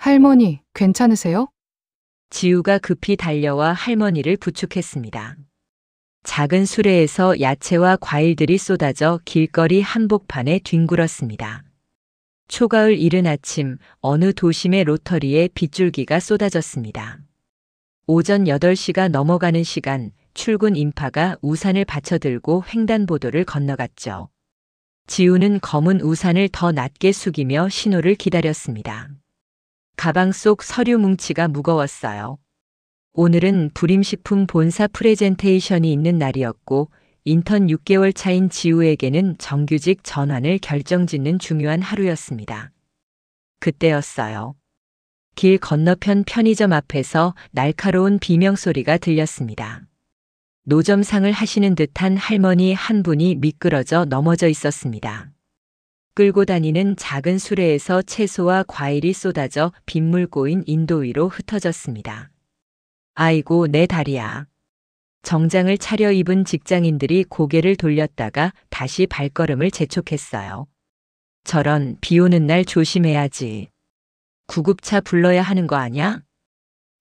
할머니, 괜찮으세요? 지우가 급히 달려와 할머니를 부축했습니다. 작은 수레에서 야채와 과일들이 쏟아져 길거리 한복판에 뒹굴었습니다. 초가을 이른 아침 어느 도심의 로터리에 빗줄기가 쏟아졌습니다. 오전 8시가 넘어가는 시간 출근 인파가 우산을 받쳐들고 횡단보도를 건너갔죠. 지우는 검은 우산을 더 낮게 숙이며 신호를 기다렸습니다. 가방 속 서류 뭉치가 무거웠어요. 오늘은 불임식품 본사 프레젠테이션이 있는 날이었고 인턴 6개월 차인 지우에게는 정규직 전환을 결정짓는 중요한 하루였습니다. 그때였어요. 길 건너편 편의점 앞에서 날카로운 비명소리가 들렸습니다. 노점상을 하시는 듯한 할머니 한 분이 미끄러져 넘어져 있었습니다. 끌고 다니는 작은 수레에서 채소와 과일이 쏟아져 빗물 꼬인 인도 위로 흩어졌습니다. 아이고 내 다리야. 정장을 차려입은 직장인들이 고개를 돌렸다가 다시 발걸음을 재촉했어요. 저런 비 오는 날 조심해야지. 구급차 불러야 하는 거 아냐?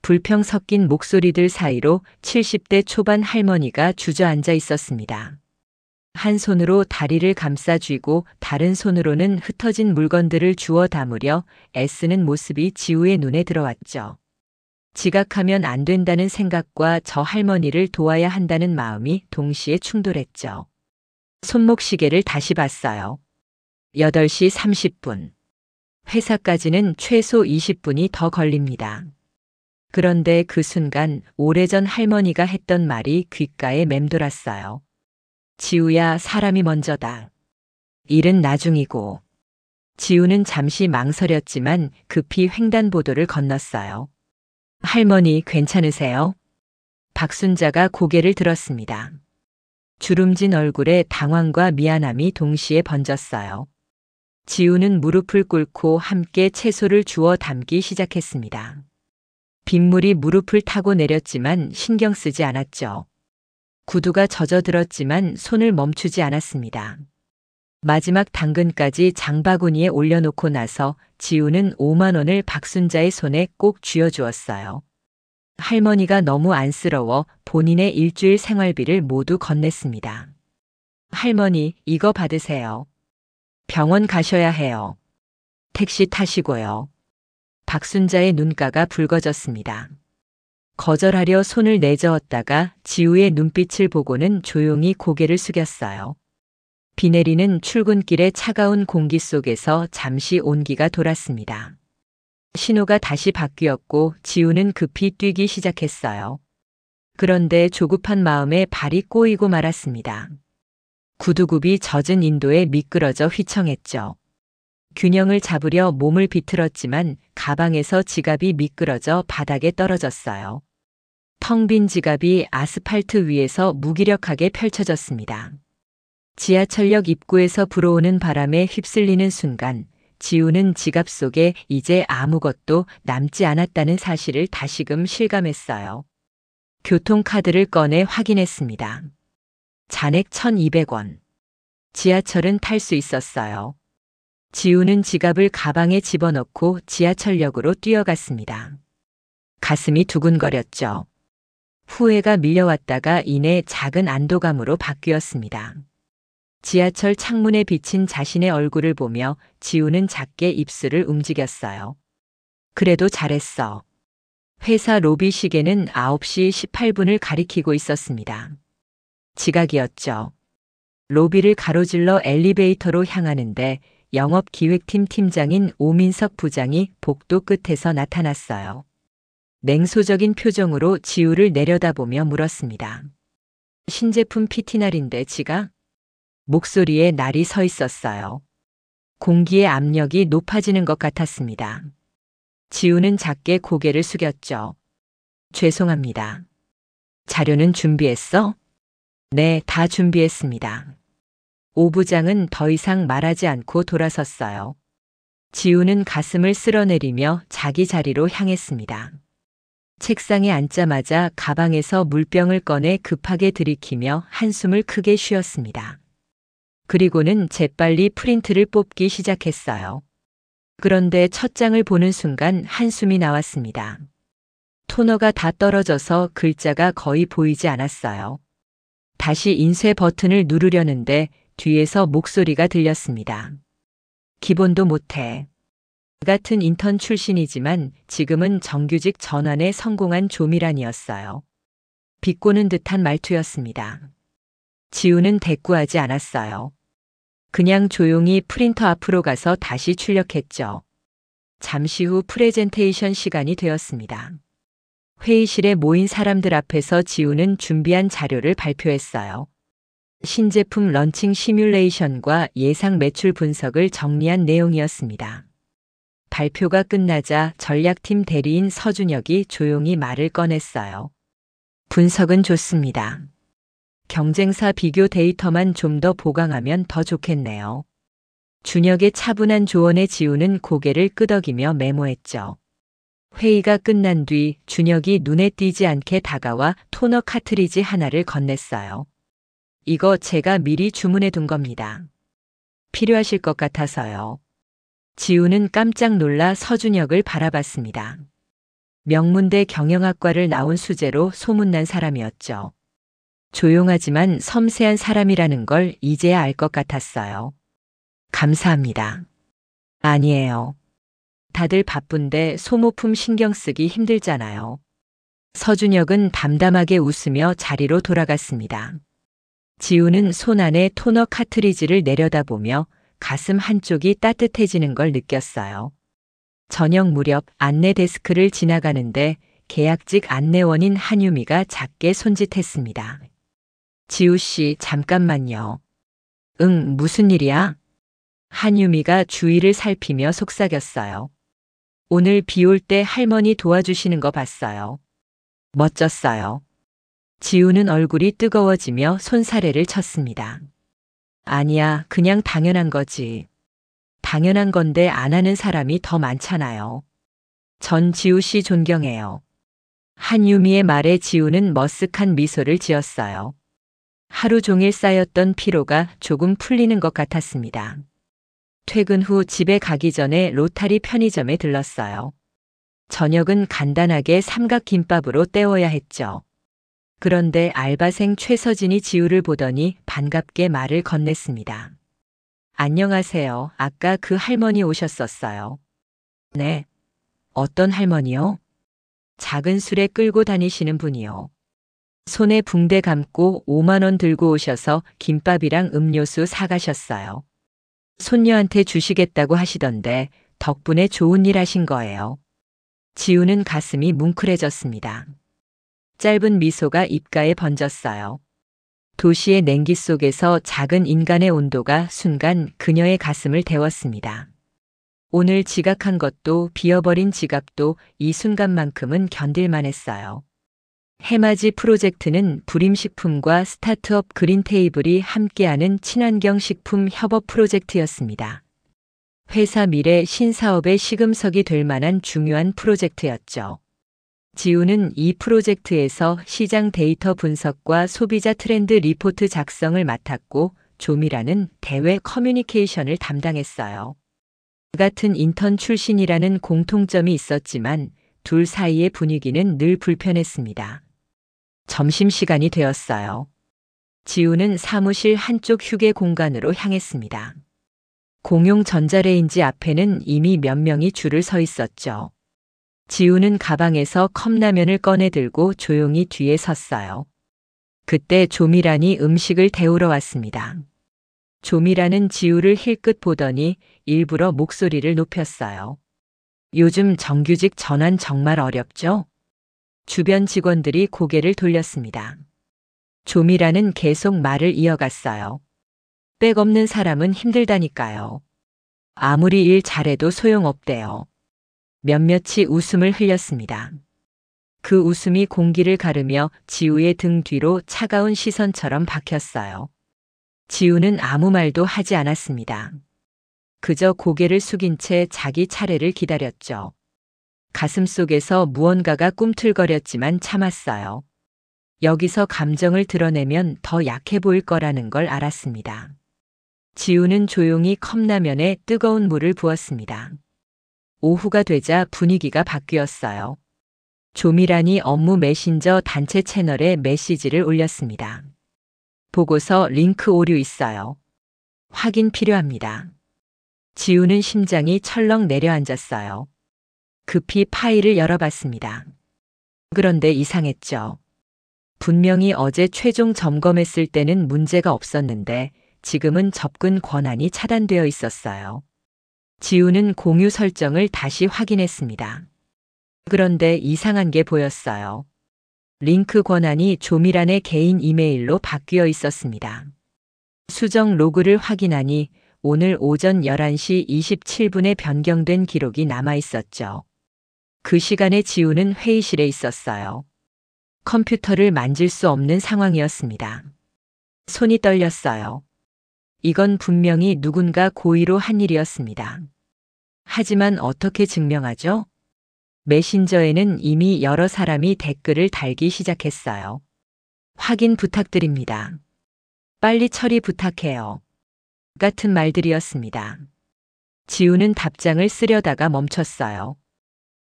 불평 섞인 목소리들 사이로 70대 초반 할머니가 주저앉아 있었습니다. 한 손으로 다리를 감싸 쥐고 다른 손으로는 흩어진 물건들을 주워 담으려 애쓰는 모습이 지우의 눈에 들어왔죠. 지각하면 안 된다는 생각과 저 할머니를 도와야 한다는 마음이 동시에 충돌했죠. 손목 시계를 다시 봤어요. 8시 30분. 회사까지는 최소 20분이 더 걸립니다. 그런데 그 순간 오래전 할머니가 했던 말이 귓가에 맴돌았어요. 지우야, 사람이 먼저다. 일은 나중이고. 지우는 잠시 망설였지만 급히 횡단보도를 건넜어요. 할머니 괜찮으세요? 박순자가 고개를 들었습니다. 주름진 얼굴에 당황과 미안함이 동시에 번졌어요. 지우는 무릎을 꿇고 함께 채소를 주워 담기 시작했습니다. 빗물이 무릎을 타고 내렸지만 신경 쓰지 않았죠. 구두가 젖어들었지만 손을 멈추지 않았습니다. 마지막 당근까지 장바구니에 올려놓고 나서 지우는 5만 원을 박순자의 손에 꼭 쥐어주었어요. 할머니가 너무 안쓰러워 본인의 일주일 생활비를 모두 건넸습니다. 할머니, 이거 받으세요. 병원 가셔야 해요. 택시 타시고요. 박순자의 눈가가 붉어졌습니다. 거절하려 손을 내저었다가 지우의 눈빛을 보고는 조용히 고개를 숙였어요. 비 내리는 출근길의 차가운 공기 속에서 잠시 온기가 돌았습니다. 신호가 다시 바뀌었고 지우는 급히 뛰기 시작했어요. 그런데 조급한 마음에 발이 꼬이고 말았습니다. 구두굽이 젖은 인도에 미끄러져 휘청했죠. 균형을 잡으려 몸을 비틀었지만 가방에서 지갑이 미끄러져 바닥에 떨어졌어요. 텅 빈 지갑이 아스팔트 위에서 무기력하게 펼쳐졌습니다. 지하철역 입구에서 불어오는 바람에 휩쓸리는 순간 지우는 지갑 속에 이제 아무것도 남지 않았다는 사실을 다시금 실감했어요. 교통카드를 꺼내 확인했습니다. 잔액 1,200원. 지하철은 탈 수 있었어요. 지우는 지갑을 가방에 집어넣고 지하철역으로 뛰어갔습니다. 가슴이 두근거렸죠. 후회가 밀려왔다가 이내 작은 안도감으로 바뀌었습니다. 지하철 창문에 비친 자신의 얼굴을 보며 지우는 작게 입술을 움직였어요. 그래도 잘했어. 회사 로비 시계는 9시 18분을 가리키고 있었습니다. 지각이었죠. 로비를 가로질러 엘리베이터로 향하는데 영업기획팀 팀장인 오민석 부장이 복도 끝에서 나타났어요. 냉소적인 표정으로 지우를 내려다보며 물었습니다. 신제품 PT날인데 지각? 목소리에 날이 서 있었어요. 공기의 압력이 높아지는 것 같았습니다. 지우는 작게 고개를 숙였죠. 죄송합니다. 자료는 준비했어? 네, 다 준비했습니다. 오 부장은 더 이상 말하지 않고 돌아섰어요. 지우는 가슴을 쓸어내리며 자기 자리로 향했습니다. 책상에 앉자마자 가방에서 물병을 꺼내 급하게 들이키며 한숨을 크게 쉬었습니다. 그리고는 재빨리 프린트를 뽑기 시작했어요. 그런데 첫 장을 보는 순간 한숨이 나왔습니다. 토너가 다 떨어져서 글자가 거의 보이지 않았어요. 다시 인쇄 버튼을 누르려는데 뒤에서 목소리가 들렸습니다. 기본도 못해. 같은 인턴 출신이지만 지금은 정규직 전환에 성공한 조미란이었어요. 비꼬는 듯한 말투였습니다. 지우는 대꾸하지 않았어요. 그냥 조용히 프린터 앞으로 가서 다시 출력했죠. 잠시 후 프레젠테이션 시간이 되었습니다. 회의실에 모인 사람들 앞에서 지우는 준비한 자료를 발표했어요. 신제품 런칭 시뮬레이션과 예상 매출 분석을 정리한 내용이었습니다. 발표가 끝나자 전략팀 대리인 서준혁이 조용히 말을 꺼냈어요. 분석은 좋습니다. 경쟁사 비교 데이터만 좀 더 보강하면 더 좋겠네요. 준혁의 차분한 조언에 지우는 고개를 끄덕이며 메모했죠. 회의가 끝난 뒤 준혁이 눈에 띄지 않게 다가와 토너 카트리지 하나를 건넸어요. 이거 제가 미리 주문해 둔 겁니다. 필요하실 것 같아서요. 지우는 깜짝 놀라 서준혁을 바라봤습니다. 명문대 경영학과를 나온 수재로 소문난 사람이었죠. 조용하지만 섬세한 사람이라는 걸 이제야 알 것 같았어요. 감사합니다. 아니에요. 다들 바쁜데 소모품 신경 쓰기 힘들잖아요. 서준혁은 담담하게 웃으며 자리로 돌아갔습니다. 지우는 손 안에 토너 카트리지를 내려다보며 가슴 한쪽이 따뜻해지는 걸 느꼈어요. 저녁 무렵 안내 데스크를 지나가는데 계약직 안내원인 한유미가 작게 손짓했습니다. 지우 씨, 잠깐만요. 응, 무슨 일이야? 한유미가 주위를 살피며 속삭였어요. 오늘 비 올 때 할머니 도와주시는 거 봤어요. 멋졌어요. 지우는 얼굴이 뜨거워지며 손사래를 쳤습니다. 아니야, 그냥 당연한 거지. 당연한 건데 안 하는 사람이 더 많잖아요. 전 지우 씨 존경해요. 한유미의 말에 지우는 머쓱한 미소를 지었어요. 하루 종일 쌓였던 피로가 조금 풀리는 것 같았습니다. 퇴근 후 집에 가기 전에 로타리 편의점에 들렀어요. 저녁은 간단하게 삼각김밥으로 때워야 했죠. 그런데 알바생 최서진이 지우를 보더니 반갑게 말을 건넸습니다. 안녕하세요. 아까 그 할머니 오셨었어요. 네. 어떤 할머니요? 작은 수레 끌고 다니시는 분이요. 손에 붕대 감고 5만 원 들고 오셔서 김밥이랑 음료수 사가셨어요. 손녀한테 주시겠다고 하시던데 덕분에 좋은 일 하신 거예요. 지우는 가슴이 뭉클해졌습니다. 짧은 미소가 입가에 번졌어요. 도시의 냉기 속에서 작은 인간의 온도가 순간 그녀의 가슴을 데웠습니다. 오늘 지각한 것도 비어버린 지갑도 이 순간만큼은 견딜만 했어요. 해맞이 프로젝트는 불임식품과 스타트업 그린테이블이 함께하는 친환경 식품 협업 프로젝트였습니다. 회사 미래 신사업의 시금석이 될 만한 중요한 프로젝트였죠. 지우는 이 프로젝트에서 시장 데이터 분석과 소비자 트렌드 리포트 작성을 맡았고 조미라는 대외 커뮤니케이션을 담당했어요. 같은 인턴 출신이라는 공통점이 있었지만 둘 사이의 분위기는 늘 불편했습니다. 점심시간이 되었어요. 지우는 사무실 한쪽 휴게 공간으로 향했습니다. 공용 전자레인지 앞에는 이미 몇 명이 줄을 서 있었죠. 지우는 가방에서 컵라면을 꺼내 들고 조용히 뒤에 섰어요. 그때 조미란이 음식을 데우러 왔습니다. 조미란은 지우를 힐끗 보더니 일부러 목소리를 높였어요. 요즘 정규직 전환 정말 어렵죠? 주변 직원들이 고개를 돌렸습니다. 조미란은 계속 말을 이어갔어요. 백 없는 사람은 힘들다니까요. 아무리 일 잘해도 소용없대요. 몇몇이 웃음을 흘렸습니다. 그 웃음이 공기를 가르며 지우의 등 뒤로 차가운 시선처럼 박혔어요. 지우는 아무 말도 하지 않았습니다. 그저 고개를 숙인 채 자기 차례를 기다렸죠. 가슴속에서 무언가가 꿈틀거렸지만 참았어요. 여기서 감정을 드러내면 더 약해 보일 거라는 걸 알았습니다. 지우는 조용히 컵라면에 뜨거운 물을 부었습니다. 오후가 되자 분위기가 바뀌었어요. 조미란이 업무 메신저 단체 채널에 메시지를 올렸습니다. 보고서 링크 오류 있어요. 확인 필요합니다. 지우는 심장이 철렁 내려앉았어요. 급히 파일을 열어봤습니다. 그런데 이상했죠. 분명히 어제 최종 점검했을 때는 문제가 없었는데 지금은 접근 권한이 차단되어 있었어요. 지우는 공유 설정을 다시 확인했습니다. 그런데 이상한 게 보였어요. 링크 권한이 조미란의 개인 이메일로 바뀌어 있었습니다. 수정 로그를 확인하니 오늘 오전 11시 27분에 변경된 기록이 남아 있었죠. 그 시간에 지우는 회의실에 있었어요. 컴퓨터를 만질 수 없는 상황이었습니다. 손이 떨렸어요. 이건 분명히 누군가 고의로 한 일이었습니다. 하지만 어떻게 증명하죠? 메신저에는 이미 여러 사람이 댓글을 달기 시작했어요. 확인 부탁드립니다. 빨리 처리 부탁해요. 같은 말들이었습니다. 지우는 답장을 쓰려다가 멈췄어요.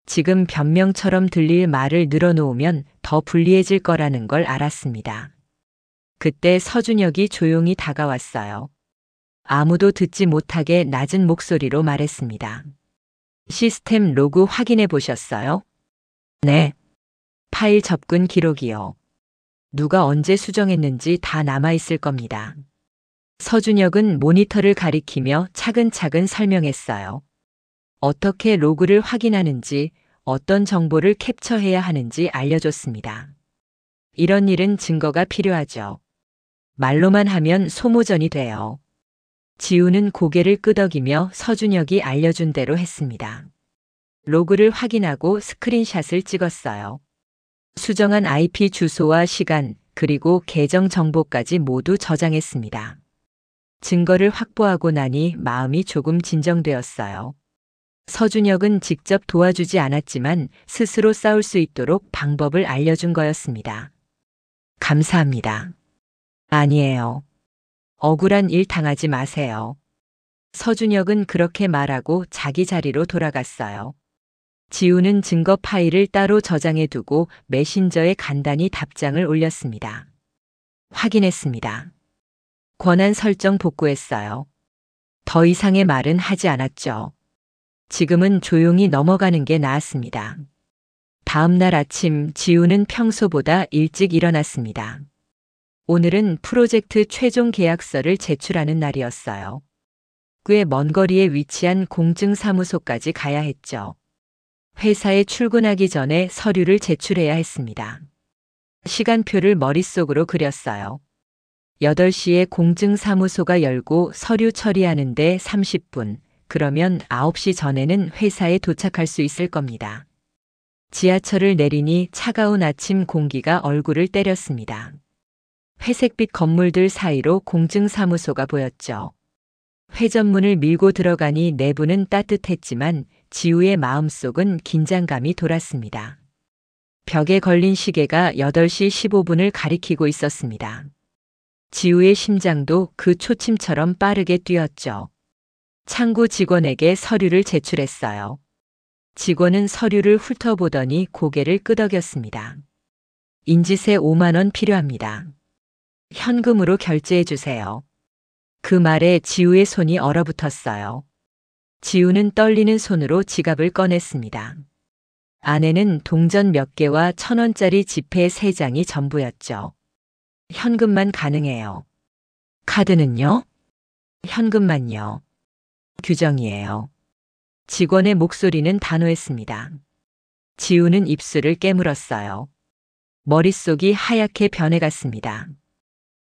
지금 변명처럼 들릴 말을 늘어놓으면 더 불리해질 거라는 걸 알았습니다. 그때 서준혁이 조용히 다가왔어요. 아무도 듣지 못하게 낮은 목소리로 말했습니다. 시스템 로그 확인해 보셨어요? 네. 파일 접근 기록이요. 누가 언제 수정했는지 다 남아있을 겁니다. 서준혁은 모니터를 가리키며 차근차근 설명했어요. 어떻게 로그를 확인하는지, 어떤 정보를 캡처해야 하는지 알려줬습니다. 이런 일은 증거가 필요하죠. 말로만 하면 소모전이 돼요. 지우는 고개를 끄덕이며 서준혁이 알려준 대로 했습니다. 로그를 확인하고 스크린샷을 찍었어요. 수정한 IP 주소와 시간, 그리고 계정 정보까지 모두 저장했습니다. 증거를 확보하고 나니 마음이 조금 진정되었어요. 서준혁은 직접 도와주지 않았지만 스스로 싸울 수 있도록 방법을 알려준 거였습니다. 감사합니다. 아니에요. 억울한 일 당하지 마세요. 서준혁은 그렇게 말하고 자기 자리로 돌아갔어요. 지우는 증거 파일을 따로 저장해 두고 메신저에 간단히 답장을 올렸습니다. 확인했습니다. 권한 설정 복구했어요. 더 이상의 말은 하지 않았죠. 지금은 조용히 넘어가는 게 나았습니다. 다음 날 아침 지우는 평소보다 일찍 일어났습니다. 오늘은 프로젝트 최종 계약서를 제출하는 날이었어요. 꽤 먼 거리에 위치한 공증사무소까지 가야 했죠. 회사에 출근하기 전에 서류를 제출해야 했습니다. 시간표를 머릿속으로 그렸어요. 8시에 공증사무소가 열고 서류 처리하는데 30분, 그러면 9시 전에는 회사에 도착할 수 있을 겁니다. 지하철을 내리니 차가운 아침 공기가 얼굴을 때렸습니다. 회색빛 건물들 사이로 공증사무소가 보였죠. 회전문을 밀고 들어가니 내부는 따뜻했지만 지우의 마음속은 긴장감이 돌았습니다. 벽에 걸린 시계가 8시 15분을 가리키고 있었습니다. 지우의 심장도 그 초침처럼 빠르게 뛰었죠. 창구 직원에게 서류를 제출했어요. 직원은 서류를 훑어보더니 고개를 끄덕였습니다. 인지세 5만 원 필요합니다. 현금으로 결제해 주세요. 그 말에 지우의 손이 얼어붙었어요. 지우는 떨리는 손으로 지갑을 꺼냈습니다. 안에는 동전 몇 개와 1,000원짜리 지폐 3장이 전부였죠. 현금만 가능해요. 카드는요? 현금만요. 규정이에요. 직원의 목소리는 단호했습니다. 지우는 입술을 깨물었어요. 머릿속이 하얗게 변해갔습니다.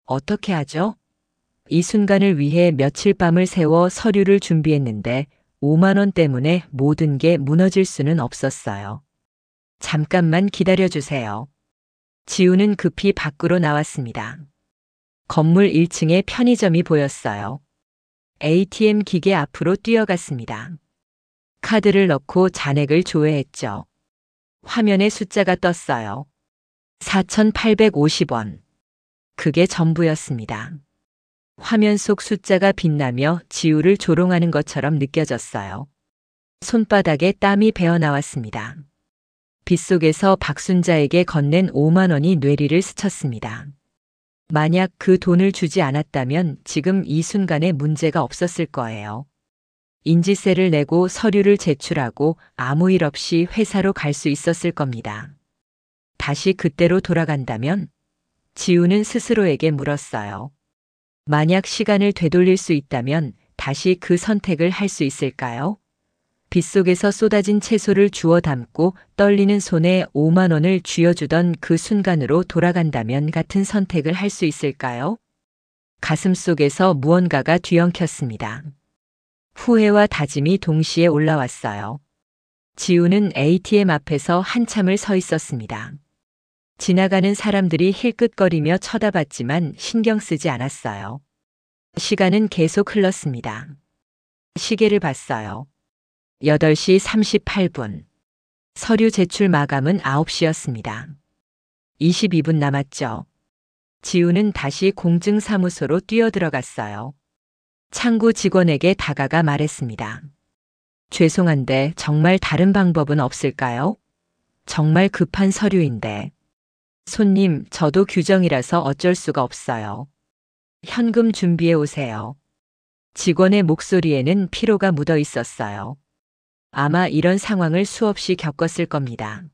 어떻게 하죠? 이 순간을 위해 며칠 밤을 새워 서류를 준비했는데 5만 원 때문에 모든 게 무너질 수는 없었어요. 잠깐만 기다려주세요. 지우는 급히 밖으로 나왔습니다. 건물 1층에 편의점이 보였어요. ATM 기계 앞으로 뛰어갔습니다. 카드를 넣고 잔액을 조회했죠. 화면에 숫자가 떴어요. 4,850원. 그게 전부였습니다. 화면 속 숫자가 빛나며 지우를 조롱하는 것처럼 느껴졌어요. 손바닥에 땀이 배어 나왔습니다. 빗속에서 박순자에게 건넨 5만 원이 뇌리를 스쳤습니다. 만약 그 돈을 주지 않았다면 지금 이 순간에 문제가 없었을 거예요. 인지세를 내고 서류를 제출하고 아무 일 없이 회사로 갈 수 있었을 겁니다. 다시 그때로 돌아간다면? 지우는 스스로에게 물었어요. 만약 시간을 되돌릴 수 있다면 다시 그 선택을 할 수 있을까요? 빗속에서 쏟아진 채소를 주워 담고 떨리는 손에 5만 원을 쥐어주던 그 순간으로 돌아간다면 같은 선택을 할 수 있을까요? 가슴속에서 무언가가 뒤엉켰습니다. 후회와 다짐이 동시에 올라왔어요. 지우는 ATM 앞에서 한참을 서 있었습니다. 지나가는 사람들이 힐끗거리며 쳐다봤지만 신경 쓰지 않았어요. 시간은 계속 흘렀습니다. 시계를 봤어요. 8시 38분. 서류 제출 마감은 9시였습니다. 22분 남았죠. 지우는 다시 공증사무소로 뛰어들어갔어요. 창구 직원에게 다가가 말했습니다. 죄송한데 정말 다른 방법은 없을까요? 정말 급한 서류인데. 손님, 저도 규정이라서 어쩔 수가 없어요. 현금 준비해 오세요. 직원의 목소리에는 피로가 묻어 있었어요. 아마 이런 상황을 수없이 겪었을 겁니다.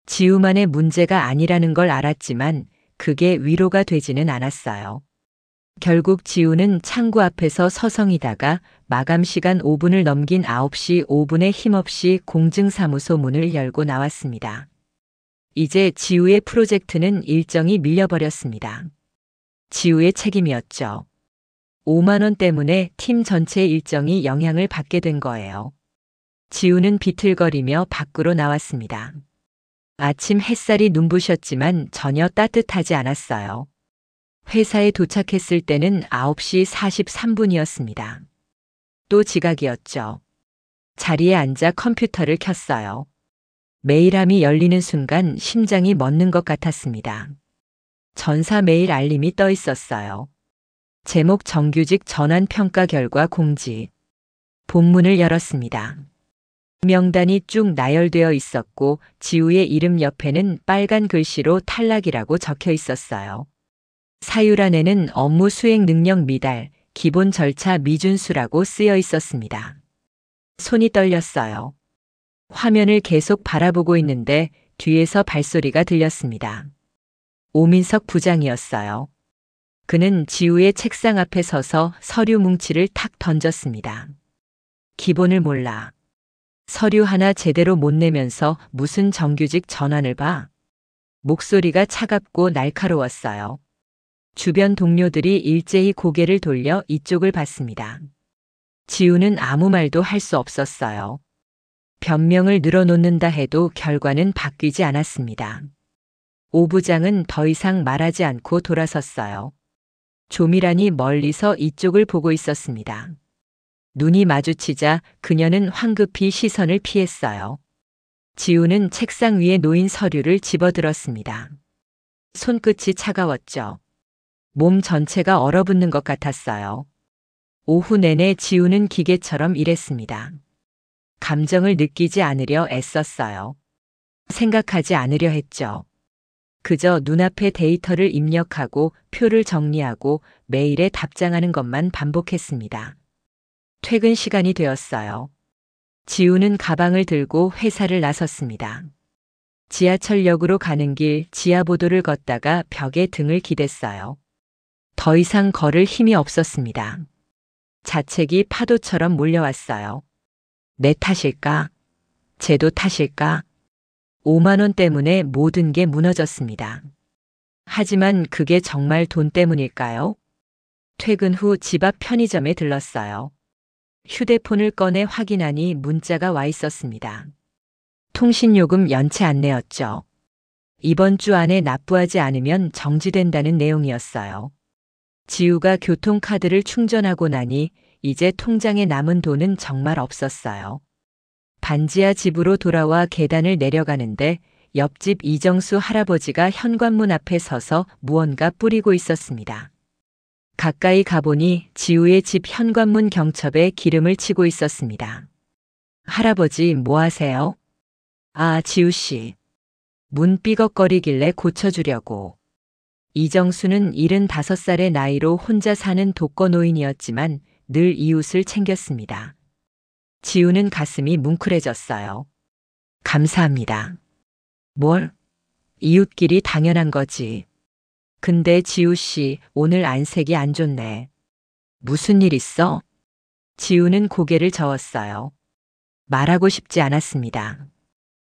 지우만의 문제가 아니라는 걸 알았지만 그게 위로가 되지는 않았어요. 결국 지우는 창구 앞에서 서성이다가 마감 시간 5분을 넘긴 9시 5분에 힘없이 공증사무소 문을 열고 나왔습니다. 이제 지우의 프로젝트는 일정이 밀려버렸습니다. 지우의 책임이었죠. 5만 원 때문에 팀 전체의 일정이 영향을 받게 된 거예요. 지우는 비틀거리며 밖으로 나왔습니다. 아침 햇살이 눈부셨지만 전혀 따뜻하지 않았어요. 회사에 도착했을 때는 9시 43분이었습니다. 또 지각이었죠. 자리에 앉아 컴퓨터를 켰어요. 메일함이 열리는 순간 심장이 멎는 것 같았습니다. 전사 메일 알림이 떠 있었어요. 제목 정규직 전환 평가 결과 공지. 본문을 열었습니다. 명단이 쭉 나열되어 있었고 지우의 이름 옆에는 빨간 글씨로 탈락이라고 적혀 있었어요. 사유란에는 업무 수행 능력 미달, 기본 절차 미준수라고 쓰여 있었습니다. 손이 떨렸어요. 화면을 계속 바라보고 있는데 뒤에서 발소리가 들렸습니다. 오민석 부장이었어요. 그는 지우의 책상 앞에 서서 서류 뭉치를 탁 던졌습니다. 기본을 몰라. 서류 하나 제대로 못 내면서 무슨 정규직 전환을 봐? 목소리가 차갑고 날카로웠어요. 주변 동료들이 일제히 고개를 돌려 이쪽을 봤습니다. 지우는 아무 말도 할 수 없었어요. 변명을 늘어놓는다 해도 결과는 바뀌지 않았습니다. 오 부장은 더 이상 말하지 않고 돌아섰어요. 조미란이 멀리서 이쪽을 보고 있었습니다. 눈이 마주치자 그녀는 황급히 시선을 피했어요. 지우는 책상 위에 놓인 서류를 집어들었습니다. 손끝이 차가웠죠. 몸 전체가 얼어붙는 것 같았어요. 오후 내내 지우는 기계처럼 일했습니다. 감정을 느끼지 않으려 애썼어요. 생각하지 않으려 했죠. 그저 눈앞에 데이터를 입력하고 표를 정리하고 메일에 답장하는 것만 반복했습니다. 퇴근 시간이 되었어요. 지우는 가방을 들고 회사를 나섰습니다. 지하철역으로 가는 길 지하보도를 걷다가 벽에 등을 기댔어요. 더 이상 걸을 힘이 없었습니다. 자책이 파도처럼 몰려왔어요. 내 탓일까? 제도 탓일까? 5만 원 때문에 모든 게 무너졌습니다. 하지만 그게 정말 돈 때문일까요? 퇴근 후 집 앞 편의점에 들렀어요. 휴대폰을 꺼내 확인하니 문자가 와 있었습니다. 통신요금 연체 안내였죠. 이번 주 안에 납부하지 않으면 정지된다는 내용이었어요. 지우가 교통카드를 충전하고 나니 이제 통장에 남은 돈은 정말 없었어요. 반지하 집으로 돌아와 계단을 내려가는데 옆집 이정수 할아버지가 현관문 앞에 서서 무언가 뿌리고 있었습니다. 가까이 가보니 지우의 집 현관문 경첩에 기름을 치고 있었습니다. 할아버지 뭐 하세요? 아, 지우 씨. 문 삐걱거리길래 고쳐주려고. 이정수는 75살의 나이로 혼자 사는 독거노인이었지만 늘 이웃을 챙겼습니다. 지우는 가슴이 뭉클해졌어요. 감사합니다. 뭘? 이웃끼리 당연한 거지. 근데 지우 씨, 오늘 안색이 안 좋네. 무슨 일 있어? 지우는 고개를 저었어요. 말하고 싶지 않았습니다.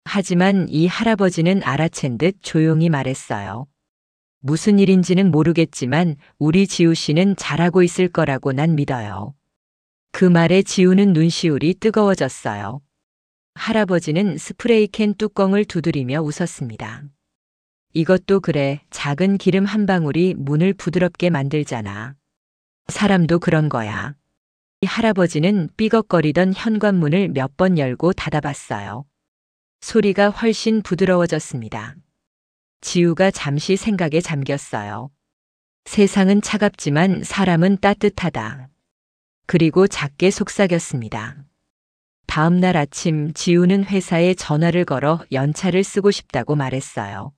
하지만 이 할아버지는 알아챈 듯 조용히 말했어요. 무슨 일인지는 모르겠지만 우리 지우 씨는 잘하고 있을 거라고 난 믿어요. 그 말에 지우는 눈시울이 뜨거워졌어요. 할아버지는 스프레이캔 뚜껑을 두드리며 웃었습니다. 이것도 그래, 작은 기름 한 방울이 문을 부드럽게 만들잖아. 사람도 그런 거야. 이 할아버지는 삐걱거리던 현관문을 몇 번 열고 닫아봤어요. 소리가 훨씬 부드러워졌습니다. 지우가 잠시 생각에 잠겼어요. 세상은 차갑지만 사람은 따뜻하다. 그리고 작게 속삭였습니다. 다음 날 아침 지우는 회사에 전화를 걸어 연차를 쓰고 싶다고 말했어요.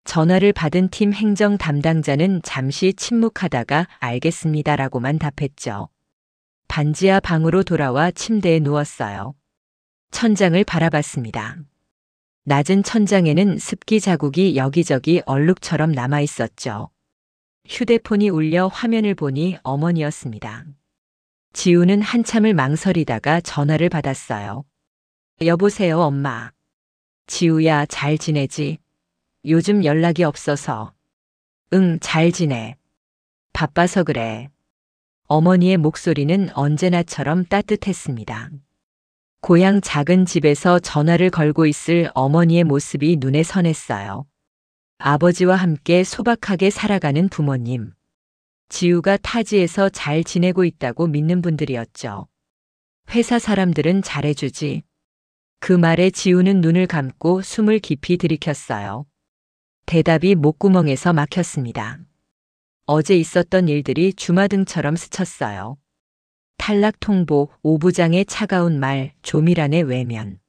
전화를 받은 팀 행정 담당자는 잠시 침묵하다가 알겠습니다라고만 답했죠. 반지하 방으로 돌아와 침대에 누웠어요. 천장을 바라봤습니다. 낮은 천장에는 습기 자국이 여기저기 얼룩처럼 남아 있었죠. 휴대폰이 울려 화면을 보니 어머니였습니다. 지우는 한참을 망설이다가 전화를 받았어요. 여보세요, 엄마. 지우야, 잘 지내지? 요즘 연락이 없어서. 응, 잘 지내. 바빠서 그래. 어머니의 목소리는 언제나처럼 따뜻했습니다. 고향 작은 집에서 전화를 걸고 있을 어머니의 모습이 눈에 선했어요. 아버지와 함께 소박하게 살아가는 부모님. 지우가 타지에서 잘 지내고 있다고 믿는 분들이었죠. 회사 사람들은 잘해주지. 그 말에 지우는 눈을 감고 숨을 깊이 들이켰어요. 대답이 목구멍에서 막혔습니다. 어제 있었던 일들이 주마등처럼 스쳤어요. 탈락 통보, 오부장의 차가운 말, 조미란의 외면.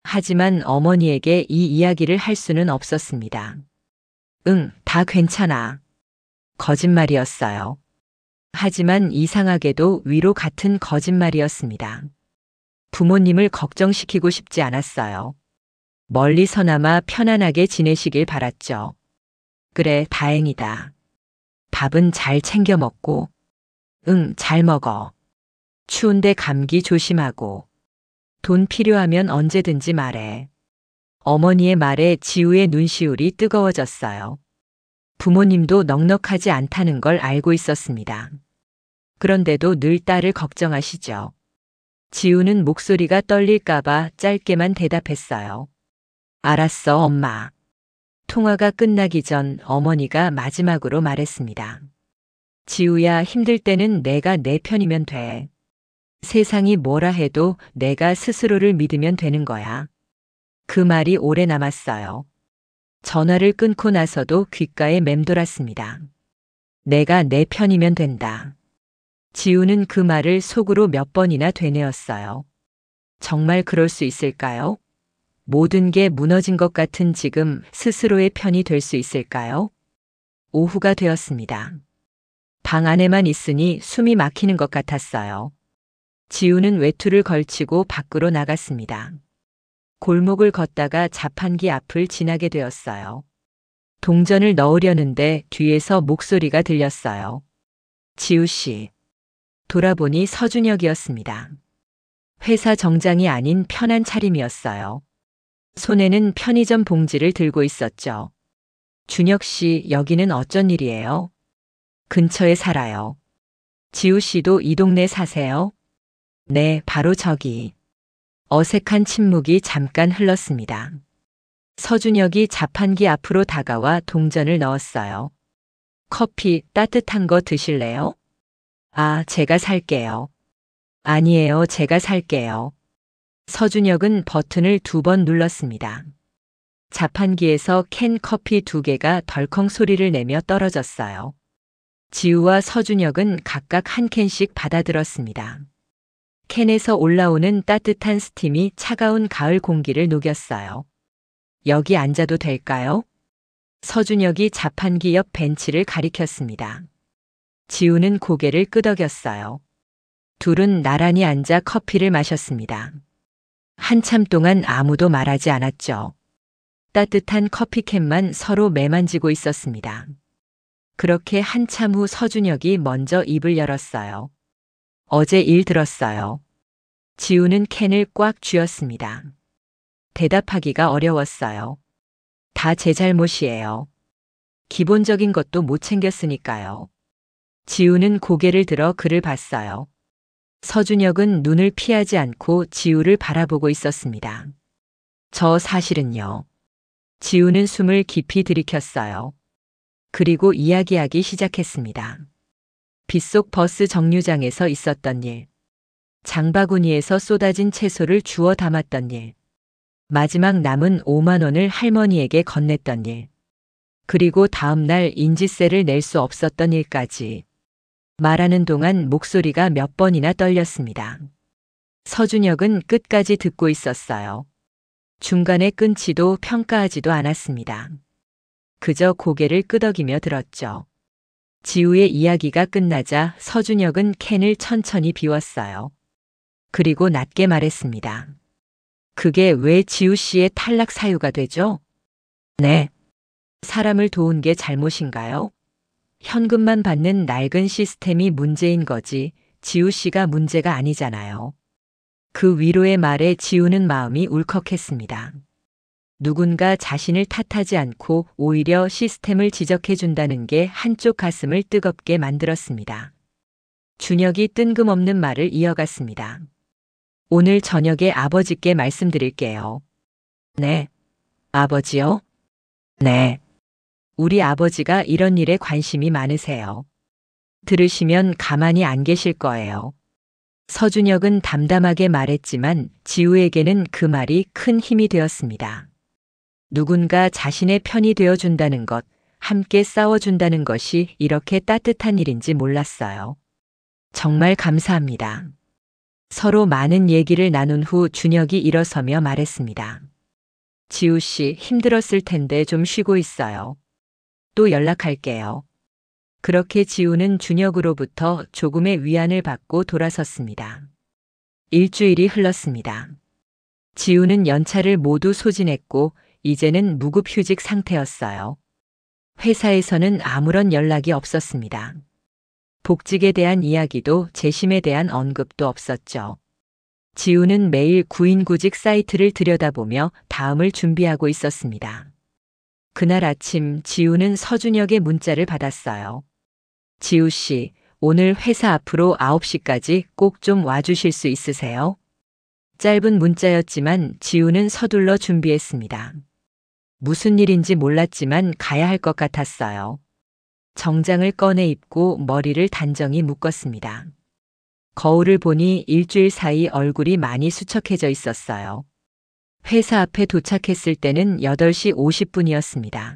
하지만 어머니에게 이 이야기를 할 수는 없었습니다. 응, 다 괜찮아. 거짓말이었어요. 하지만 이상하게도 위로 같은 거짓말이었습니다. 부모님을 걱정시키고 싶지 않았어요. 멀리서나마 편안하게 지내시길 바랐죠. 그래, 다행이다. 밥은 잘 챙겨 먹고. 응, 잘 먹어. 추운데 감기 조심하고. 돈 필요하면 언제든지 말해. 어머니의 말에 지우의 눈시울이 뜨거워졌어요. 부모님도 넉넉하지 않다는 걸 알고 있었습니다. 그런데도 늘 딸을 걱정하시죠. 지우는 목소리가 떨릴까봐 짧게만 대답했어요. 알았어, 엄마. 통화가 끝나기 전 어머니가 마지막으로 말했습니다. 지우야, 힘들 때는 내가 내 편이면 돼. 세상이 뭐라 해도 내가 스스로를 믿으면 되는 거야. 그 말이 오래 남았어요. 전화를 끊고 나서도 귓가에 맴돌았습니다. 내가 내 편이면 된다. 지우는 그 말을 속으로 몇 번이나 되뇌었어요. 정말 그럴 수 있을까요? 모든 게 무너진 것 같은 지금 스스로의 편이 될 수 있을까요? 오후가 되었습니다. 방 안에만 있으니 숨이 막히는 것 같았어요. 지우는 외투를 걸치고 밖으로 나갔습니다. 골목을 걷다가 자판기 앞을 지나게 되었어요. 동전을 넣으려는데 뒤에서 목소리가 들렸어요. 지우 씨. 돌아보니 서준혁이었습니다. 회사 정장이 아닌 편한 차림이었어요. 손에는 편의점 봉지를 들고 있었죠. 준혁 씨, 여기는 어쩐 일이에요? 근처에 살아요. 지우 씨도 이 동네 사세요? 네, 바로 저기. 어색한 침묵이 잠깐 흘렀습니다. 서준혁이 자판기 앞으로 다가와 동전을 넣었어요. 커피 따뜻한 거 드실래요? 아, 제가 살게요. 아니에요, 제가 살게요. 서준혁은 버튼을 2번 눌렀습니다. 자판기에서 캔 커피 2개가 덜컹 소리를 내며 떨어졌어요. 지우와 서준혁은 각각 한 캔씩 받아들었습니다. 캔에서 올라오는 따뜻한 스팀이 차가운 가을 공기를 녹였어요. 여기 앉아도 될까요? 서준혁이 자판기 옆 벤치를 가리켰습니다. 지우는 고개를 끄덕였어요. 둘은 나란히 앉아 커피를 마셨습니다. 한참 동안 아무도 말하지 않았죠. 따뜻한 커피캔만 서로 매만지고 있었습니다. 그렇게 한참 후 서준혁이 먼저 입을 열었어요. 어제 일 들었어요. 지우는 캔을 꽉 쥐었습니다. 대답하기가 어려웠어요. 다 제 잘못이에요. 기본적인 것도 못 챙겼으니까요. 지우는 고개를 들어 그를 봤어요. 서준혁은 눈을 피하지 않고 지우를 바라보고 있었습니다. 저 사실은요. 지우는 숨을 깊이 들이켰어요. 그리고 이야기하기 시작했습니다. 빗속 버스 정류장에서 있었던 일. 장바구니에서 쏟아진 채소를 주워 담았던 일. 마지막 남은 5만 원을 할머니에게 건넸던 일. 그리고 다음 날 인지세를 낼 수 없었던 일까지. 말하는 동안 목소리가 몇 번이나 떨렸습니다. 서준혁은 끝까지 듣고 있었어요. 중간에 끊지도 평가하지도 않았습니다. 그저 고개를 끄덕이며 들었죠. 지우의 이야기가 끝나자 서준혁은 캔을 천천히 비웠어요. 그리고 낮게 말했습니다. 그게 왜 지우 씨의 탈락 사유가 되죠? 네. 사람을 도운 게 잘못인가요? 현금만 받는 낡은 시스템이 문제인 거지 지우 씨가 문제가 아니잖아요. 그 위로의 말에 지우는 마음이 울컥했습니다. 누군가 자신을 탓하지 않고 오히려 시스템을 지적해 준다는 게 한쪽 가슴을 뜨겁게 만들었습니다. 준혁이 뜬금없는 말을 이어갔습니다. 오늘 저녁에 아버지께 말씀드릴게요. 네. 아버지요? 네. 우리 아버지가 이런 일에 관심이 많으세요. 들으시면 가만히 안 계실 거예요. 서준혁은 담담하게 말했지만 지우에게는 그 말이 큰 힘이 되었습니다. 누군가 자신의 편이 되어준다는 것, 함께 싸워준다는 것이 이렇게 따뜻한 일인지 몰랐어요. 정말 감사합니다. 서로 많은 얘기를 나눈 후 준혁이 일어서며 말했습니다. 지우 씨 힘들었을 텐데 좀 쉬고 있어요. 또 연락할게요. 그렇게 지우는 준혁으로부터 조금의 위안을 받고 돌아섰습니다. 일주일이 흘렀습니다. 지우는 연차를 모두 소진했고 이제는 무급휴직 상태였어요. 회사에서는 아무런 연락이 없었습니다. 복직에 대한 이야기도 재심에 대한 언급도 없었죠. 지우는 매일 구인구직 사이트를 들여다보며 다음을 준비하고 있었습니다. 그날 아침 지우는 서준혁의 문자를 받았어요. 지우 씨, 오늘 회사 앞으로 9시까지 꼭 좀 와주실 수 있으세요? 짧은 문자였지만 지우는 서둘러 준비했습니다. 무슨 일인지 몰랐지만 가야 할 것 같았어요. 정장을 꺼내 입고 머리를 단정히 묶었습니다. 거울을 보니 일주일 사이 얼굴이 많이 수척해져 있었어요. 회사 앞에 도착했을 때는 8시 50분이었습니다.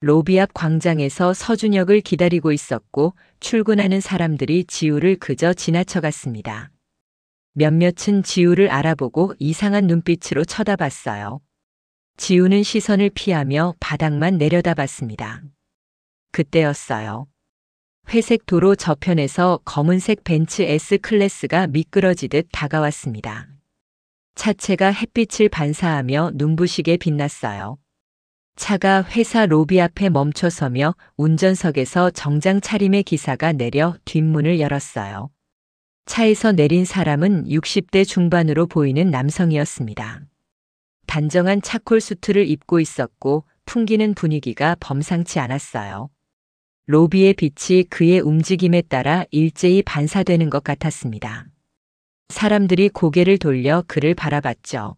로비 앞 광장에서 서준혁을 기다리고 있었고 출근하는 사람들이 지우를 그저 지나쳐갔습니다. 몇몇은 지우를 알아보고 이상한 눈빛으로 쳐다봤어요. 지우는 시선을 피하며 바닥만 내려다봤습니다. 그때였어요. 회색 도로 저편에서 검은색 벤츠 S클래스가 미끄러지듯 다가왔습니다. 차체가 햇빛을 반사하며 눈부시게 빛났어요. 차가 회사 로비 앞에 멈춰서며 운전석에서 정장 차림의 기사가 내려 뒷문을 열었어요. 차에서 내린 사람은 60대 중반으로 보이는 남성이었습니다. 단정한 차콜 수트를 입고 있었고 풍기는 분위기가 범상치 않았어요. 로비의 빛이 그의 움직임에 따라 일제히 반사되는 것 같았습니다. 사람들이 고개를 돌려 그를 바라봤죠.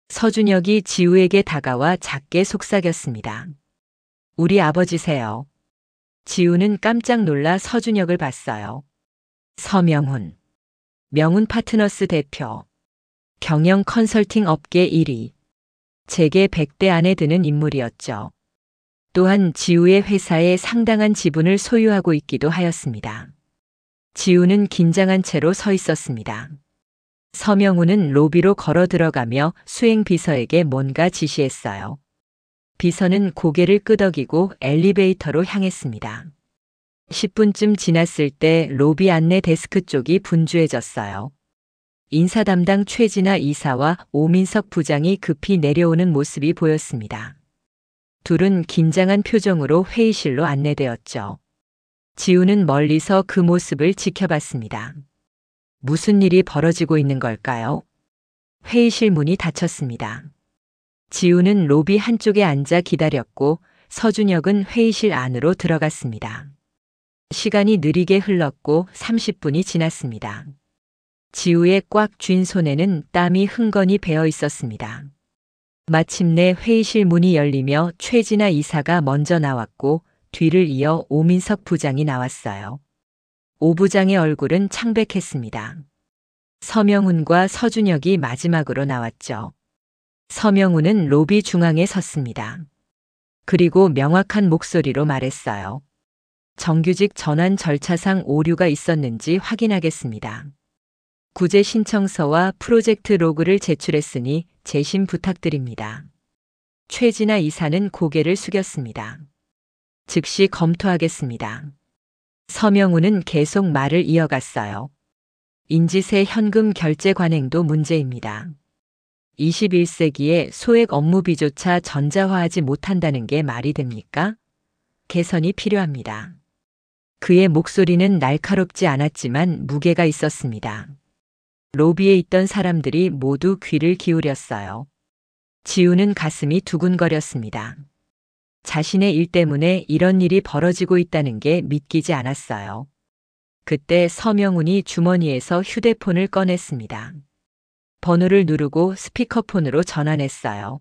서준혁이 지우에게 다가와 작게 속삭였습니다. 우리 아버지세요. 지우는 깜짝 놀라 서준혁을 봤어요. 서명훈. 명훈 파트너스 대표. 경영 컨설팅 업계 1위. 재계 100대 안에 드는 인물이었죠. 또한 지우의 회사에 상당한 지분을 소유하고 있기도 하였습니다. 지우는 긴장한 채로 서 있었습니다. 서명훈은 로비로 걸어 들어가며 수행 비서에게 뭔가 지시했어요. 비서는 고개를 끄덕이고 엘리베이터로 향했습니다. 10분쯤 지났을 때 로비 안내 데스크 쪽이 분주해졌어요. 인사 담당 최진아 이사와 오민석 부장이 급히 내려오는 모습이 보였습니다. 둘은 긴장한 표정으로 회의실로 안내되었죠. 지우는 멀리서 그 모습을 지켜봤습니다. 무슨 일이 벌어지고 있는 걸까요? 회의실 문이 닫혔습니다. 지우는 로비 한쪽에 앉아 기다렸고 서준혁은 회의실 안으로 들어갔습니다. 시간이 느리게 흘렀고 30분이 지났습니다. 지우의 꽉 쥔 손에는 땀이 흥건히 배어 있었습니다. 마침내 회의실 문이 열리며 최진아 이사가 먼저 나왔고 뒤를 이어 오민석 부장이 나왔어요. 오 부장의 얼굴은 창백했습니다. 서명훈과 서준혁이 마지막으로 나왔죠. 서명훈은 로비 중앙에 섰습니다. 그리고 명확한 목소리로 말했어요. 정규직 전환 절차상 오류가 있었는지 확인하겠습니다. 구제 신청서와 프로젝트 로그를 제출했으니 재심 부탁드립니다. 최진아 이사는 고개를 숙였습니다. 즉시 검토하겠습니다. 서명훈은 계속 말을 이어갔어요. 인지세 현금 결제 관행도 문제입니다. 21세기에 소액 업무비조차 전자화하지 못한다는 게 말이 됩니까? 개선이 필요합니다. 그의 목소리는 날카롭지 않았지만 무게가 있었습니다. 로비에 있던 사람들이 모두 귀를 기울였어요. 지우는 가슴이 두근거렸습니다. 자신의 일 때문에 이런 일이 벌어지고 있다는 게 믿기지 않았어요. 그때 서명훈이 주머니에서 휴대폰을 꺼냈습니다. 번호를 누르고 스피커폰으로 전환했어요.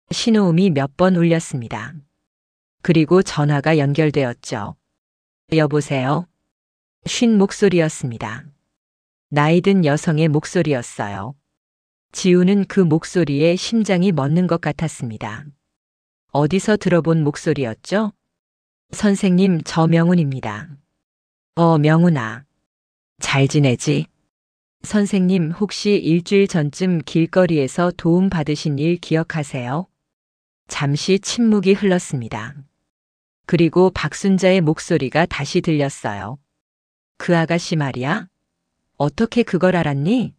신호음이 몇 번 울렸습니다. 그리고 전화가 연결되었죠. 여보세요? 쉰 목소리였습니다. 나이든 여성의 목소리였어요. 지우는 그 목소리에 심장이 멎는 것 같았습니다. 어디서 들어본 목소리였죠? 선생님, 저 명훈입니다. 명훈아. 잘 지내지? 선생님, 혹시 일주일 전쯤 길거리에서 도움 받으신 일 기억하세요? 잠시 침묵이 흘렀습니다. 그리고 박순자의 목소리가 다시 들렸어요. 그 아가씨 말이야? 어떻게 그걸 알았니?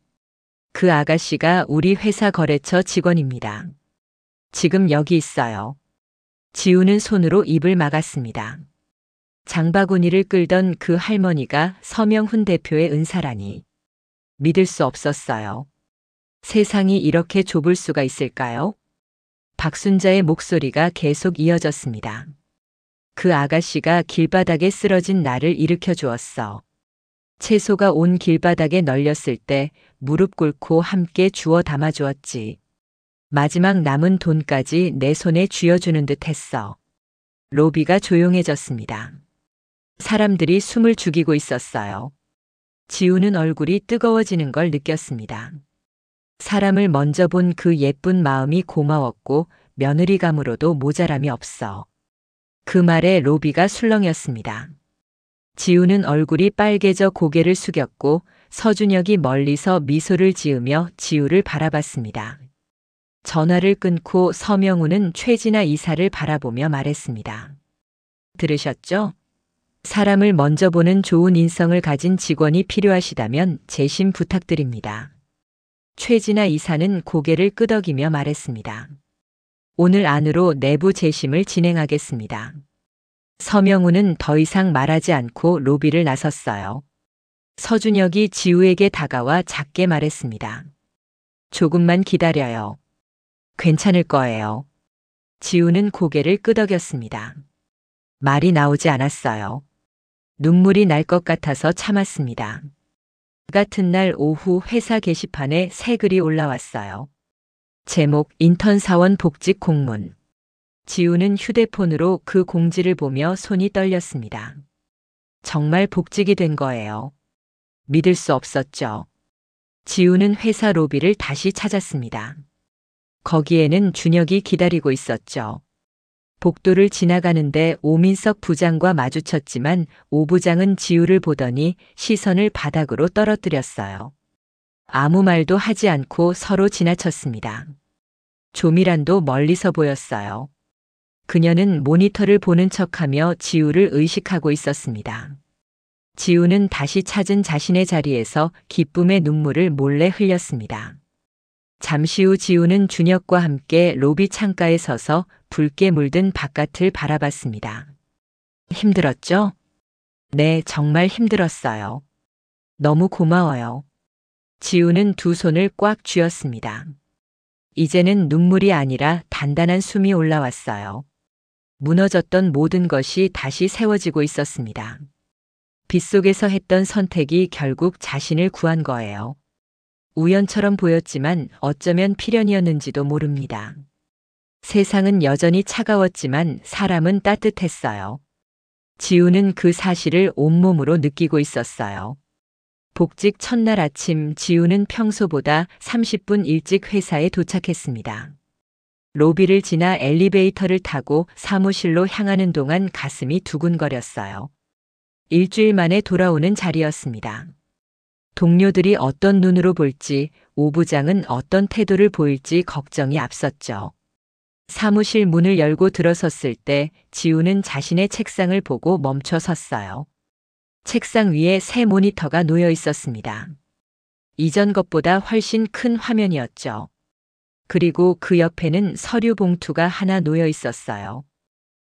그 아가씨가 우리 회사 거래처 직원입니다. 지금 여기 있어요. 지우는 손으로 입을 막았습니다. 장바구니를 끌던 그 할머니가 서명훈 대표의 은사라니. 믿을 수 없었어요. 세상이 이렇게 좁을 수가 있을까요? 박순자의 목소리가 계속 이어졌습니다. 그 아가씨가 길바닥에 쓰러진 나를 일으켜 주었어. 채소가 온 길바닥에 널렸을 때 무릎 꿇고 함께 주워 담아 주었지. 마지막 남은 돈까지 내 손에 쥐어주는 듯 했어. 로비가 조용해졌습니다. 사람들이 숨을 죽이고 있었어요. 지우는 얼굴이 뜨거워지는 걸 느꼈습니다. 사람을 먼저 본 그 예쁜 마음이 고마웠고 며느리감으로도 모자람이 없어. 그 말에 로비가 술렁였습니다. 지우는 얼굴이 빨개져 고개를 숙였고 서준혁이 멀리서 미소를 지으며 지우를 바라봤습니다. 전화를 끊고 서명훈은 최진아 이사를 바라보며 말했습니다. 들으셨죠? 사람을 먼저 보는 좋은 인성을 가진 직원이 필요하시다면 재심 부탁드립니다. 최진아 이사는 고개를 끄덕이며 말했습니다. 오늘 안으로 내부 재심을 진행하겠습니다. 서명훈은 더 이상 말하지 않고 로비를 나섰어요. 서준혁이 지우에게 다가와 작게 말했습니다. 조금만 기다려요. 괜찮을 거예요. 지우는 고개를 끄덕였습니다. 말이 나오지 않았어요. 눈물이 날 것 같아서 참았습니다. 같은 날 오후 회사 게시판에 새 글이 올라왔어요. 제목 인턴 사원 복직 공문. 지우는 휴대폰으로 그 공지를 보며 손이 떨렸습니다. 정말 복직이 된 거예요. 믿을 수 없었죠. 지우는 회사 로비를 다시 찾았습니다. 거기에는 준혁이 기다리고 있었죠. 복도를 지나가는데 오민석 부장과 마주쳤지만 오 부장은 지우를 보더니 시선을 바닥으로 떨어뜨렸어요. 아무 말도 하지 않고 서로 지나쳤습니다. 조미란도 멀리서 보였어요. 그녀는 모니터를 보는 척하며 지우를 의식하고 있었습니다. 지우는 다시 찾은 자신의 자리에서 기쁨의 눈물을 몰래 흘렸습니다. 잠시 후 지우는 준혁과 함께 로비 창가에 서서 붉게 물든 바깥을 바라봤습니다. 힘들었죠? 네, 정말 힘들었어요. 너무 고마워요. 지우는 두 손을 꽉 쥐었습니다. 이제는 눈물이 아니라 단단한 숨이 올라왔어요. 무너졌던 모든 것이 다시 세워지고 있었습니다. 빗속에서 했던 선택이 결국 자신을 구한 거예요. 우연처럼 보였지만 어쩌면 필연이었는지도 모릅니다. 세상은 여전히 차가웠지만 사람은 따뜻했어요. 지우는 그 사실을 온몸으로 느끼고 있었어요. 복직 첫날 아침 지우는 평소보다 30분 일찍 회사에 도착했습니다. 로비를 지나 엘리베이터를 타고 사무실로 향하는 동안 가슴이 두근거렸어요. 일주일 만에 돌아오는 자리였습니다. 동료들이 어떤 눈으로 볼지, 오 부장은 어떤 태도를 보일지 걱정이 앞섰죠. 사무실 문을 열고 들어섰을 때 지우는 자신의 책상을 보고 멈춰 섰어요. 책상 위에 새 모니터가 놓여 있었습니다. 이전 것보다 훨씬 큰 화면이었죠. 그리고 그 옆에는 서류 봉투가 하나 놓여 있었어요.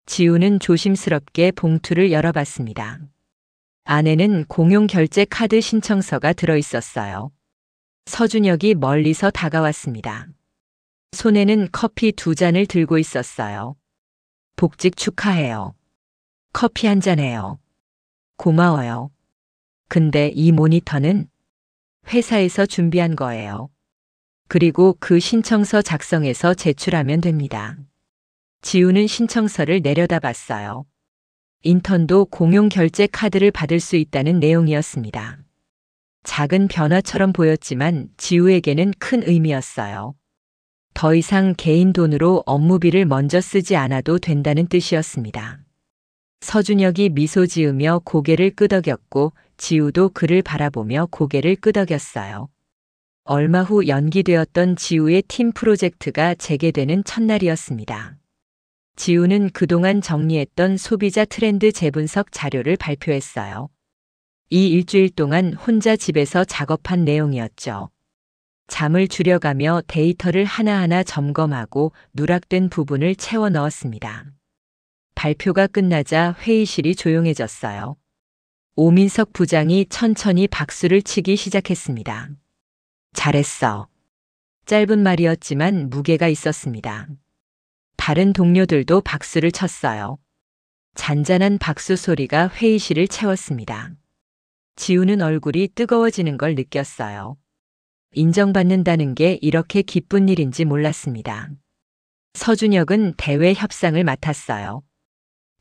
지우는 조심스럽게 봉투를 열어봤습니다. 안에는 공용 결제 카드 신청서가 들어 있었어요. 서준혁이 멀리서 다가왔습니다. 손에는 커피 2잔을 들고 있었어요. 복직 축하해요. 커피 한 잔해요. 고마워요. 근데 이 모니터는 회사에서 준비한 거예요. 그리고 그 신청서 작성해서 제출하면 됩니다. 지우는 신청서를 내려다봤어요. 인턴도 공용 결제 카드를 받을 수 있다는 내용이었습니다. 작은 변화처럼 보였지만 지우에게는 큰 의미였어요. 더 이상 개인 돈으로 업무비를 먼저 쓰지 않아도 된다는 뜻이었습니다. 서준혁이 미소 지으며 고개를 끄덕였고 지우도 그를 바라보며 고개를 끄덕였어요. 얼마 후 연기되었던 지우의 팀 프로젝트가 재개되는 첫날이었습니다. 지우는 그동안 정리했던 소비자 트렌드 재분석 자료를 발표했어요. 이 일주일 동안 혼자 집에서 작업한 내용이었죠. 잠을 줄여가며 데이터를 하나하나 점검하고 누락된 부분을 채워 넣었습니다. 발표가 끝나자 회의실이 조용해졌어요. 오민석 부장이 천천히 박수를 치기 시작했습니다. 잘했어. 짧은 말이었지만 무게가 있었습니다. 다른 동료들도 박수를 쳤어요. 잔잔한 박수 소리가 회의실을 채웠습니다. 지우는 얼굴이 뜨거워지는 걸 느꼈어요. 인정받는다는 게 이렇게 기쁜 일인지 몰랐습니다. 서준혁은 대외 협상을 맡았어요.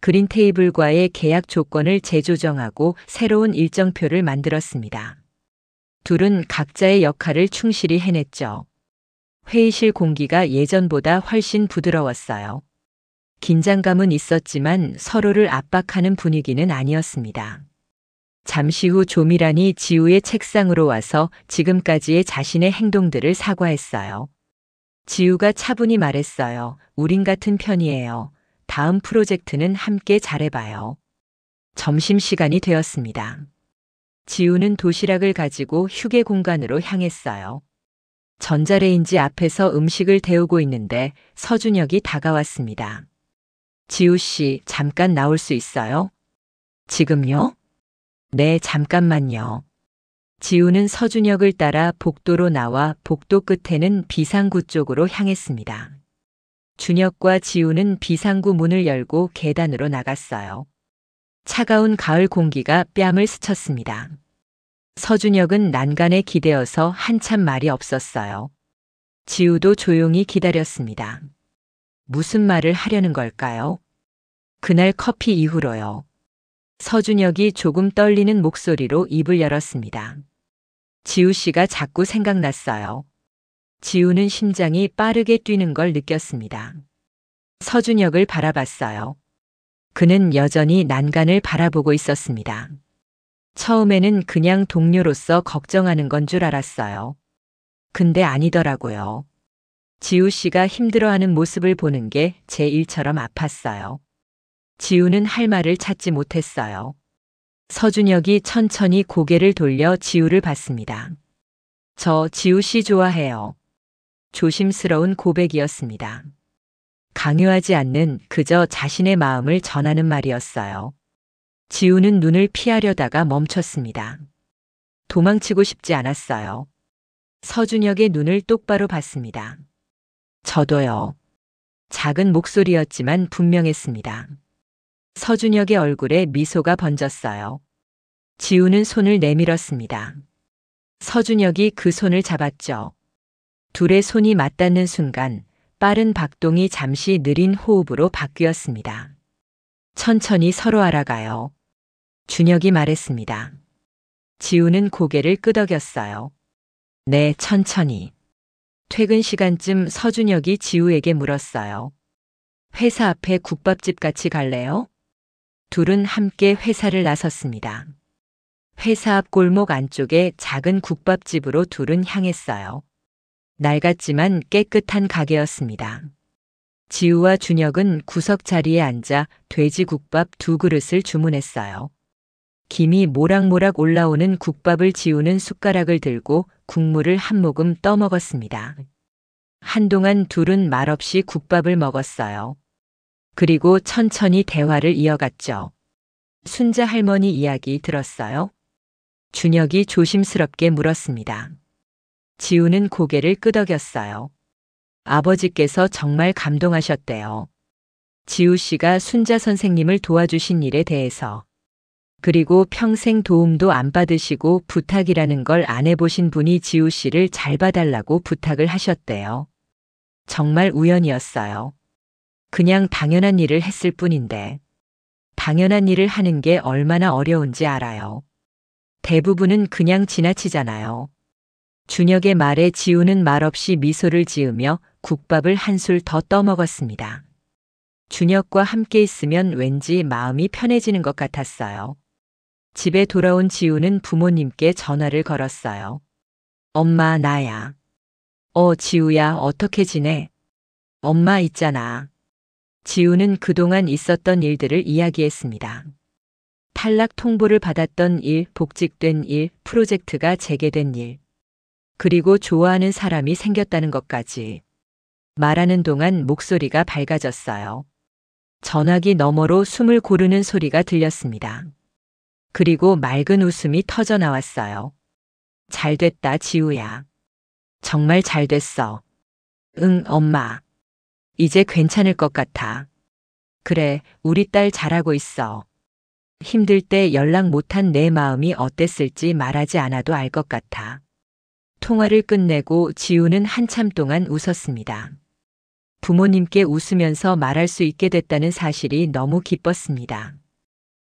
그린테이블과의 계약 조건을 재조정하고 새로운 일정표를 만들었습니다. 둘은 각자의 역할을 충실히 해냈죠. 회의실 공기가 예전보다 훨씬 부드러웠어요. 긴장감은 있었지만 서로를 압박하는 분위기는 아니었습니다. 잠시 후 조미란이 지우의 책상으로 와서 지금까지의 자신의 행동들을 사과했어요. 지우가 차분히 말했어요. 우린 같은 편이에요. 다음 프로젝트는 함께 잘해봐요. 점심시간이 되었습니다. 지우는 도시락을 가지고 휴게 공간으로 향했어요. 전자레인지 앞에서 음식을 데우고 있는데 서준혁이 다가왔습니다. 지우 씨, 잠깐 나올 수 있어요? 지금요? 네, 잠깐만요. 지우는 서준혁을 따라 복도로 나와 복도 끝에는 비상구 쪽으로 향했습니다. 준혁과 지우는 비상구 문을 열고 계단으로 나갔어요. 차가운 가을 공기가 뺨을 스쳤습니다. 서준혁은 난간에 기대어서 한참 말이 없었어요. 지우도 조용히 기다렸습니다. 무슨 말을 하려는 걸까요? 그날 커피 이후로요. 서준혁이 조금 떨리는 목소리로 입을 열었습니다. 지우 씨가 자꾸 생각났어요. 지우는 심장이 빠르게 뛰는 걸 느꼈습니다. 서준혁을 바라봤어요. 그는 여전히 난간을 바라보고 있었습니다. 처음에는 그냥 동료로서 걱정하는 건 줄 알았어요. 근데 아니더라고요. 지우 씨가 힘들어하는 모습을 보는 게 제 일처럼 아팠어요. 지우는 할 말을 찾지 못했어요. 서준혁이 천천히 고개를 돌려 지우를 봤습니다. 저 지우 씨 좋아해요. 조심스러운 고백이었습니다. 강요하지 않는 그저 자신의 마음을 전하는 말이었어요. 지우는 눈을 피하려다가 멈췄습니다. 도망치고 싶지 않았어요. 서준혁의 눈을 똑바로 봤습니다. 저도요. 작은 목소리였지만 분명했습니다. 서준혁의 얼굴에 미소가 번졌어요. 지우는 손을 내밀었습니다. 서준혁이 그 손을 잡았죠. 둘의 손이 맞닿는 순간 빠른 박동이 잠시 느린 호흡으로 바뀌었습니다. 천천히 서로 알아가요. 준혁이 말했습니다. 지우는 고개를 끄덕였어요. 네, 천천히. 퇴근 시간쯤 서준혁이 지우에게 물었어요. 회사 앞에 국밥집 같이 갈래요? 둘은 함께 회사를 나섰습니다. 회사 앞 골목 안쪽에 작은 국밥집으로 둘은 향했어요. 낡았지만 깨끗한 가게였습니다. 지우와 준혁은 구석 자리에 앉아 돼지국밥 2그릇을 주문했어요. 김이 모락모락 올라오는 국밥을 지우는 숟가락을 들고 국물을 한 모금 떠먹었습니다. 한동안 둘은 말없이 국밥을 먹었어요. 그리고 천천히 대화를 이어갔죠. 순자 할머니 이야기 들었어요? 준혁이 조심스럽게 물었습니다. 지우는 고개를 끄덕였어요. 아버지께서 정말 감동하셨대요. 지우 씨가 순자 선생님을 도와주신 일에 대해서. 그리고 평생 도움도 안 받으시고 부탁이라는 걸 안 해보신 분이 지우 씨를 잘 봐달라고 부탁을 하셨대요. 정말 우연이었어요. 그냥 당연한 일을 했을 뿐인데. 당연한 일을 하는 게 얼마나 어려운지 알아요. 대부분은 그냥 지나치잖아요. 준혁의 말에 지우는 말없이 미소를 지으며 국밥을 한술 더 떠먹었습니다. 준혁과 함께 있으면 왠지 마음이 편해지는 것 같았어요. 집에 돌아온 지우는 부모님께 전화를 걸었어요. 엄마, 나야. 지우야, 어떻게 지내? 엄마 있잖아. 지우는 그동안 있었던 일들을 이야기했습니다. 탈락 통보를 받았던 일, 복직된 일, 프로젝트가 재개된 일. 그리고 좋아하는 사람이 생겼다는 것까지. 말하는 동안 목소리가 밝아졌어요. 전화기 너머로 숨을 고르는 소리가 들렸습니다. 그리고 맑은 웃음이 터져 나왔어요. 잘 됐다, 지우야. 정말 잘 됐어. 응, 엄마. 이제 괜찮을 것 같아. 그래, 우리 딸 잘하고 있어. 힘들 때 연락 못한 내 마음이 어땠을지 말하지 않아도 알 것 같아. 통화를 끝내고 지우는 한참 동안 웃었습니다. 부모님께 웃으면서 말할 수 있게 됐다는 사실이 너무 기뻤습니다.